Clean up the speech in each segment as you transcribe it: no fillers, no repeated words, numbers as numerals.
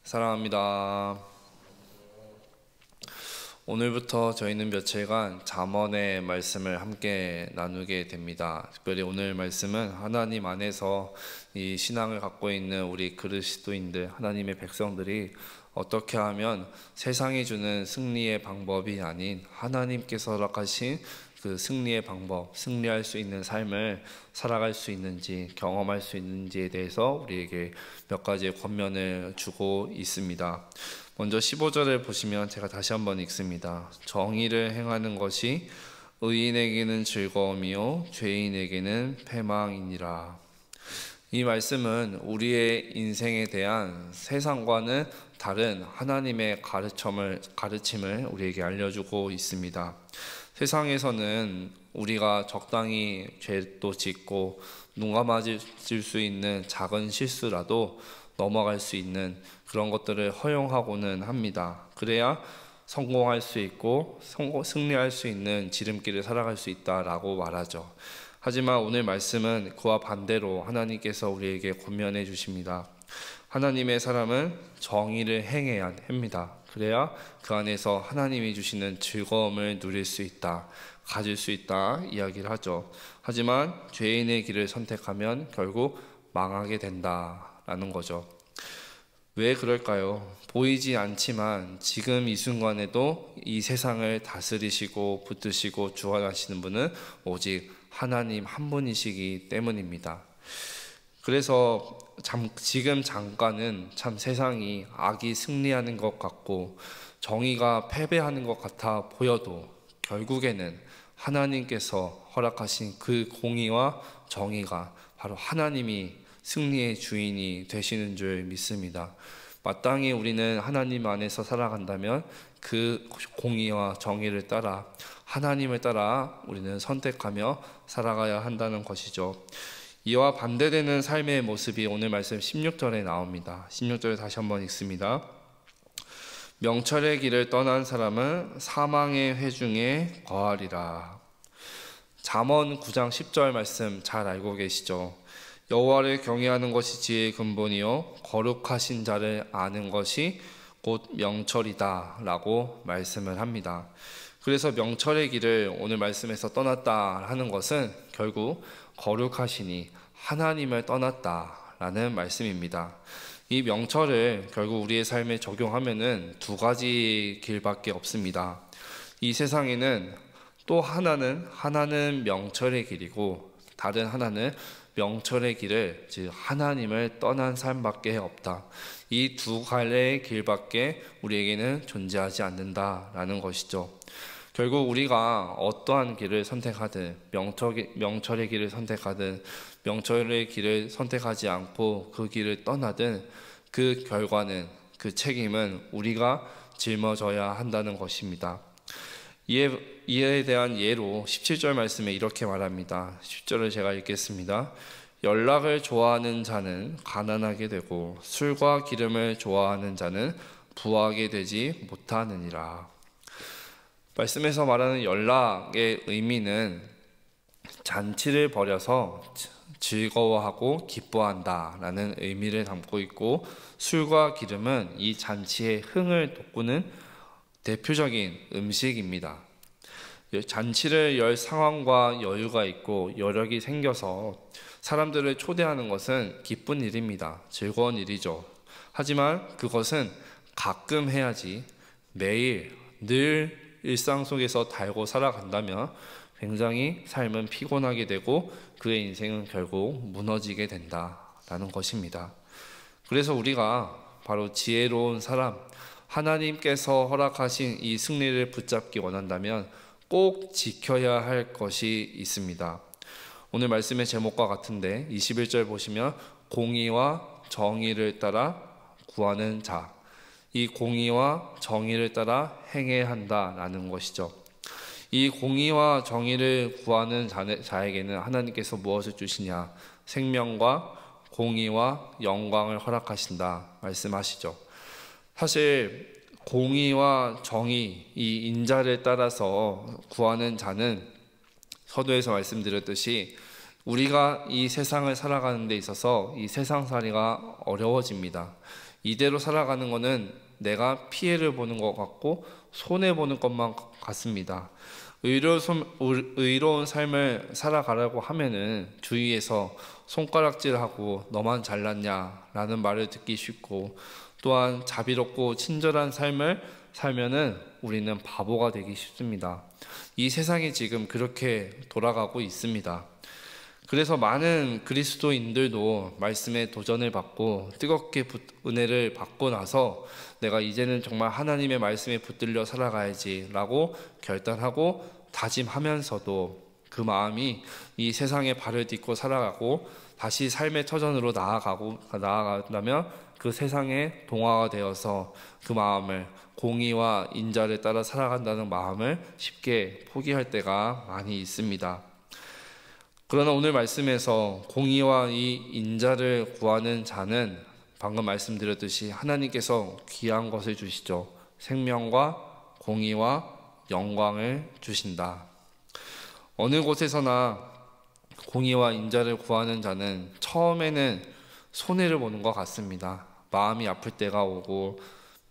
사랑합니다. 오늘부터 저희는 며칠간 잠언의 말씀을 함께 나누게 됩니다. 특별히 오늘 말씀은 하나님 안에서 이 신앙을 갖고 있는 우리 그리스도인들, 하나님의 백성들이 어떻게 하면 세상이 주는 승리의 방법이 아닌 하나님께서 허락하신 그 승리의 방법, 승리할 수 있는 삶을 살아갈 수 있는지, 경험할 수 있는지에 대해서 우리에게 몇 가지의 권면을 주고 있습니다. 먼저 15절을 보시면 제가 다시 한번 읽습니다. 정의를 행하는 것이 의인에게는 즐거움이요 죄인에게는 패망이니라. 이 말씀은 우리의 인생에 대한 세상과는 다른 하나님의 가르침을 우리에게 알려주고 있습니다. 세상에서는 우리가 적당히 죄도 짓고 눈 감아질 수 있는 작은 실수라도 넘어갈 수 있는 그런 것들을 허용하고는 합니다. 그래야 성공할 수 있고 승리할 수 있는 지름길을 살아갈 수 있다라고 말하죠. 하지만 오늘 말씀은 그와 반대로 하나님께서 우리에게 권면해 주십니다. 하나님의 사람은 정의를 행해야 합니다. 그래야 그 안에서 하나님이 주시는 즐거움을 누릴 수 있다, 가질 수 있다 이야기를 하죠. 하지만 죄인의 길을 선택하면 결국 망하게 된다라는 거죠. 왜 그럴까요? 보이지 않지만 지금 이 순간에도 이 세상을 다스리시고 붙드시고 주관하시는 분은 오직 하나님 한 분이시기 때문입니다. 그래서 지금 잠깐은 참 세상이 악이 승리하는 것 같고 정의가 패배하는 것 같아 보여도 결국에는 하나님께서 허락하신 그 공의와 정의가 바로 하나님이 승리의 주인이 되시는 줄 믿습니다. 마땅히 우리는 하나님 안에서 살아간다면 그 공의와 정의를 따라 하나님을 따라 우리는 선택하며 살아가야 한다는 것이죠. 이와 반대되는 삶의 모습이 오늘 말씀 16절에 나옵니다. 16절 다시 한번 읽습니다. 명철의 길을 떠난 사람은 사망의 회중에 거하리라. 잠언 9장 10절 말씀 잘 알고 계시죠? 여호와를 경외하는 것이 지혜의 근본이요 거룩하신 자를 아는 것이 곧 명철이다 라고 말씀을 합니다. 그래서 명철의 길을 오늘 말씀에서 떠났다 하는 것은 결국 거룩하시니 하나님을 떠났다라는 말씀입니다. 이 명철을 결국 우리의 삶에 적용하면은 두 가지 길밖에 없습니다. 이 세상에는 또 하나는 명철의 길이고 다른 하나는 명철의 길을 즉 하나님을 떠난 삶밖에 없다. 이 두 갈래의 길밖에 우리에게는 존재하지 않는다라는 것이죠. 결국 우리가 어떠한 길을 선택하든 명철의 길을 선택하든 명철의 길을 선택하지 않고 그 길을 떠나든 그 결과는 그 책임은 우리가 짊어져야 한다는 것입니다. 이에 대한 예로 17절 말씀에 이렇게 말합니다. 10절을 제가 읽겠습니다. 연락을 좋아하는 자는 가난하게 되고 술과 기름을 좋아하는 자는 부하게 되지 못하느니라. 말씀에서 말하는 연락의 의미는 잔치를 벌여서 즐거워하고 기뻐한다라는 의미를 담고 있고 술과 기름은 이 잔치의 흥을 돋구는 대표적인 음식입니다. 잔치를 열 상황과 여유가 있고 여력이 생겨서 사람들을 초대하는 것은 기쁜 일입니다. 즐거운 일이죠. 하지만 그것은 가끔 해야지 매일 늘 일상 속에서 달고 살아간다면 굉장히 삶은 피곤하게 되고 그의 인생은 결국 무너지게 된다라는 것입니다. 그래서 우리가 바로 지혜로운 사람, 하나님께서 허락하신 이 승리를 붙잡기 원한다면 꼭 지켜야 할 것이 있습니다. 오늘 말씀의 제목과 같은데 21절 보시면 공의와 정의를 따라 구하는 자, 이 공의와 정의를 따라 행해야 한다라는 것이죠. 이 공의와 정의를 구하는 자에게는 하나님께서 무엇을 주시냐? 생명과 공의와 영광을 허락하신다 말씀하시죠. 사실 공의와 정의, 이 인자를 따라서 구하는 자는 서두에서 말씀드렸듯이 우리가 이 세상을 살아가는 데 있어서 이 세상살이가 어려워집니다. 이대로 살아가는 것은 내가 피해를 보는 것 같고 손해보는 것만 같습니다. 의로운 삶을 살아가려고 하면은 주위에서 손가락질하고 너만 잘났냐 라는 말을 듣기 쉽고, 또한 자비롭고 친절한 삶을 살면은 우리는 바보가 되기 쉽습니다. 이 세상이 지금 그렇게 돌아가고 있습니다. 그래서 많은 그리스도인들도 말씀에 도전을 받고 뜨겁게 은혜를 받고 나서 내가 이제는 정말 하나님의 말씀에 붙들려 살아가야지 라고 결단하고 다짐하면서도 그 마음이 이 세상에 발을 딛고 살아가고 다시 삶의 터전으로 나아가려면 그 세상에 동화가 되어서 그 마음을, 공의와 인자를 따라 살아간다는 마음을 쉽게 포기할 때가 많이 있습니다. 그러나 오늘 말씀에서 공의와 이 인자를 구하는 자는 방금 말씀드렸듯이 하나님께서 귀한 것을 주시죠. 생명과 공의와 영광을 주신다. 어느 곳에서나 공의와 인자를 구하는 자는 처음에는 손해를 보는 것 같습니다. 마음이 아플 때가 오고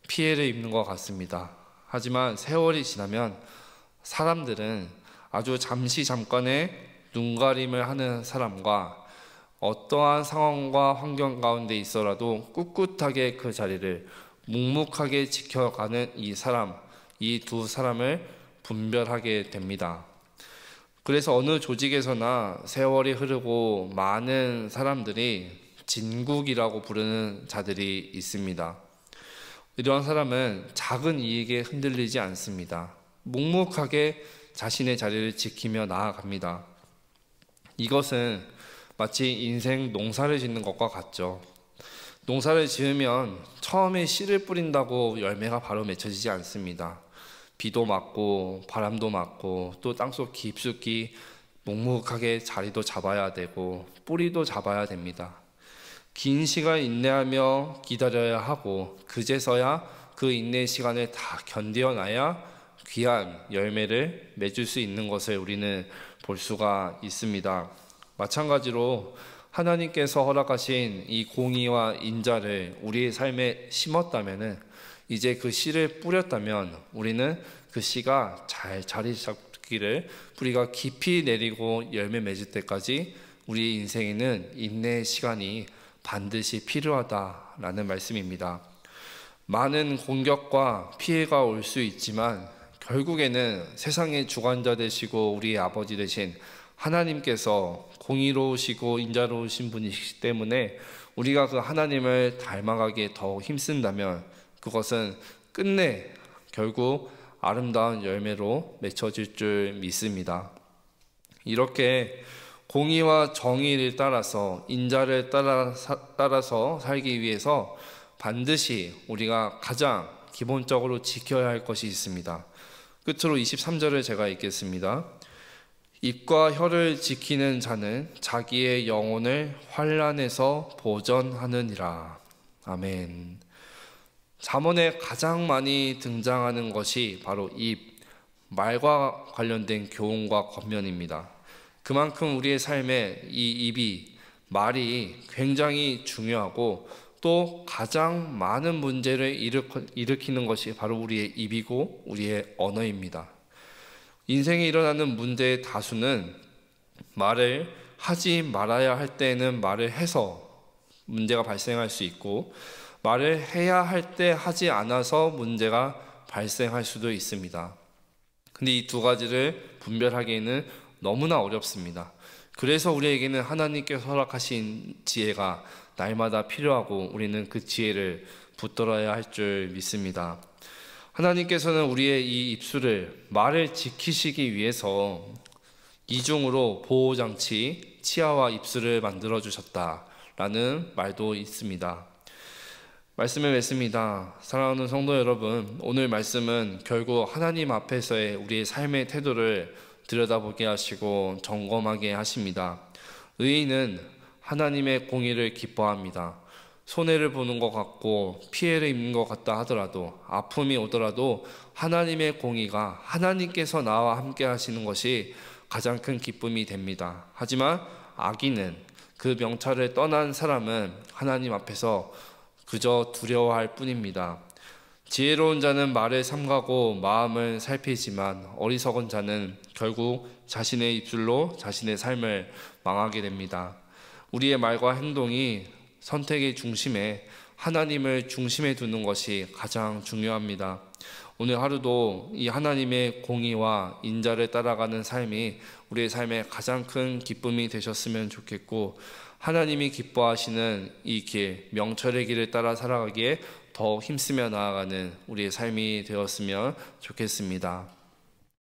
피해를 입는 것 같습니다. 하지만 세월이 지나면 사람들은 아주 잠깐의 눈가림을 하는 사람과 어떠한 상황과 환경 가운데 있어라도 꿋꿋하게 그 자리를 묵묵하게 지켜가는 이 두 사람을 분별하게 됩니다. 그래서 어느 조직에서나 세월이 흐르고 많은 사람들이 진국이라고 부르는 자들이 있습니다. 이러한 사람은 작은 이익에 흔들리지 않습니다. 묵묵하게 자신의 자리를 지키며 나아갑니다. 이것은 마치 인생 농사를 짓는 것과 같죠. 농사를 지으면 처음에 씨를 뿌린다고 열매가 바로 맺혀지지 않습니다. 비도 맞고 바람도 맞고 또 땅속 깊숙이 묵묵하게 자리도 잡아야 되고 뿌리도 잡아야 됩니다. 긴 시간 인내하며 기다려야 하고 그제서야 그 인내 시간을 다 견뎌놔야 귀한 열매를 맺을 수 있는 것을 우리는 볼 수가 있습니다. 마찬가지로 하나님께서 허락하신 이 공의와 인자를 우리의 삶에 심었다면은, 이제 그 씨를 뿌렸다면 우리는 그 씨가 잘 자리 잡기를, 뿌리가 깊이 내리고 열매 맺을 때까지 우리 인생에는 인내의 시간이 반드시 필요하다라는 말씀입니다. 많은 공격과 피해가 올 수 있지만 결국에는 세상의 주관자 되시고 우리의 아버지 되신 하나님께서 공의로우시고 인자로우신 분이시기 때문에 우리가 그 하나님을 닮아가기에 더 힘쓴다면 그것은 끝내 결국 아름다운 열매로 맺혀질 줄 믿습니다. 이렇게 공의와 정의를 따라서 인자를 따라서 살기 위해서 반드시 우리가 가장 기본적으로 지켜야 할 것이 있습니다. 끝으로 23절을 제가 읽겠습니다. 입과 혀를 지키는 자는 자기의 영혼을 환난에서 보전하느니라. 아멘. 잠언에 가장 많이 등장하는 것이 바로 입, 말과 관련된 교훈과 권면입니다. 그만큼 우리의 삶에 이 입이, 말이 굉장히 중요하고 또 가장 많은 문제를 일으키는 것이 바로 우리의 입이고 우리의 언어입니다. 인생에 일어나는 문제의 다수는 말을 하지 말아야 할 때에는 말을 해서 문제가 발생할 수 있고, 말을 해야 할 때 하지 않아서 문제가 발생할 수도 있습니다. 근데 이 두 가지를 분별하기에는 너무나 어렵습니다. 그래서 우리에게는 하나님께서 허락하신 지혜가 날마다 필요하고 우리는 그 지혜를 붙들어야 할 줄 믿습니다. 하나님께서는 우리의 이 입술을, 말을 지키시기 위해서 이중으로 보호장치, 치아와 입술을 만들어 주셨다라는 말도 있습니다. 말씀을 맺습니다. 사랑하는 성도 여러분, 오늘 말씀은 결국 하나님 앞에서의 우리의 삶의 태도를 들여다보게 하시고 점검하게 하십니다. 의인은 하나님의 공의를 기뻐합니다. 손해를 보는 것 같고 피해를 입는 것 같다 하더라도, 아픔이 오더라도 하나님의 공의가, 하나님께서 나와 함께 하시는 것이 가장 큰 기쁨이 됩니다. 하지만 악인은, 그 명찰을 떠난 사람은 하나님 앞에서 그저 두려워할 뿐입니다. 지혜로운 자는 말을 삼가고 마음을 살피지만 어리석은 자는 결국 자신의 입술로 자신의 삶을 망하게 됩니다. 우리의 말과 행동이 선택의 중심에 하나님을 중심에 두는 것이 가장 중요합니다. 오늘 하루도 이 하나님의 공의와 인자를 따라가는 삶이 우리의 삶의 가장 큰 기쁨이 되셨으면 좋겠고, 하나님이 기뻐하시는 이 길, 명철의 길을 따라 살아가기에 더 힘쓰며 나아가는 우리의 삶이 되었으면 좋겠습니다.